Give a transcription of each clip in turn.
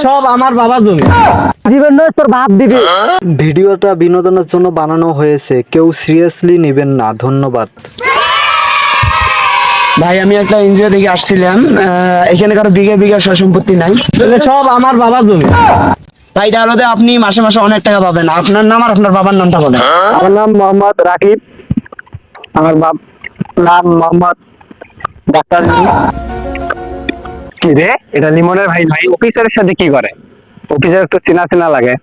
সব আমার বাবার জমি। জীবন নয় তোর বাপ দিবে। ভিডিওটা বিনোদনের জন্য বানানো হয়েছে, কেউ সিরিয়াসলি নেবেন না। ধন্যবাদ। ভাই আমি একটা এনজিও থেকে আসছিলাম, এখানে কারো বিঘা বিঘা সম্পত্তি নাই, সব আমার বাবার জমি। ভাই তাহলে তো আপনি মাসে মাসে অনেক টাকা পাবেন। আপনার নাম আর আপনার বাবার নামটা বলেন। আমার নাম মোহাম্মদ রাকিব, আমার বাপ নাম মোহাম্মদ ডাক্তার। কি রে, এটা লিমনের ভাই? ভাই অফিসারের সাথে কি করে? অফিসার একটু চেনা চেনা লাগে,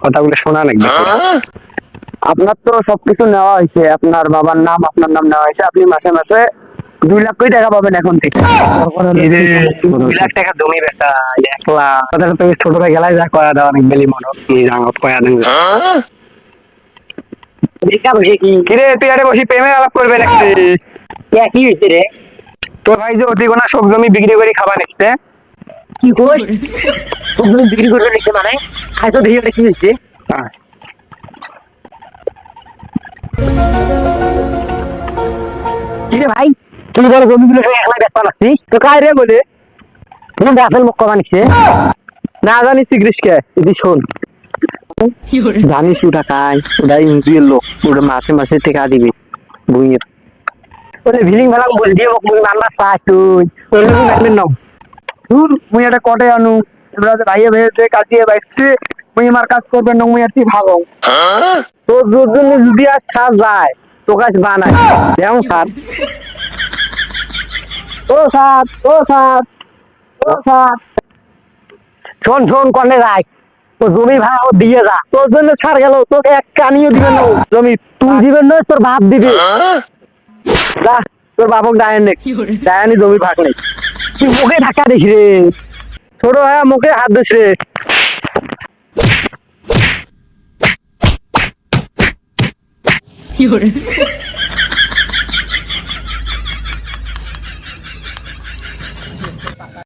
কথাগুলো শোনা নাকি? আপনার তো সবকিছু নেওয়া হয়েছে, আপনার বাবার নাম আপনার নাম নেওয়া হয়েছে, আপনি মাসে মাসে 2 লাখ কোটি টাকা পাবেন এখন থেকে। 2 লাখ টাকা জমি বেচা, 1 লাখ তাহলে তুমি ছোটরা গেলাই যা কয়া দেওয়া অনেক বেলি মনে কয়া দেন। কিরে তুই আরে বসি প্রেমে আলাপ করবে নাকি? কি হয়েছে রে? তোর ভাই যে অতিগোনা সব জমি বিক্রি করে খাবা নিচ্ছে। কি কই? সব জমি বিক্রি করে নিচ্ছে মানে? আয় তো দেখি কি হয়েছে। কিরে ভাই, তুমি বলো জমিগুলো সব 1 লাখ বেচবা লাগছি তো কাই রে বলে? তুমি গাছের মুখ কমা নিচ্ছে না জানিস গ্রীষ্মকে যদি শোন জানিস ওটা কাই, ওটা ইন্দ্রিয়ের লোক, ওটা মাসে মাসে টাকা দিবি বুঝিয়ে। ওরে ভিলিং ভেলাম বল দিয়ে মুখ মুখ নাম্বার চাস তুই ওই লোক নামবেন নাও তুই। মুই একটা কটে আনু এবার ভাইয়ে ভাইয়ে কাটিয়ে বাইসতে মুই আমার কাজ করবেন না, মুই আর কি ভাগো তোর জন্য যদি আজ খাস যায় তো কাজ বানাই যেমন স্যার। ও স্যার, ও স্যার, ও স্যার, শোন শোন কনে যাই তো জমি ভাড়া ও দিয়ে যা, তোর জন্য ছাড় গেল, তোকে এক কানিও দিবে না জমি, তুই দিবেন নয় তোর বাপ দিবে। যা তোর বাপক ডায়ন নেই, ডায়নি জমি ভাগ নেই। তুই মুখে ঢাকা দিস রে, ছোট হ্যাঁ মুখে হাত দিস রে।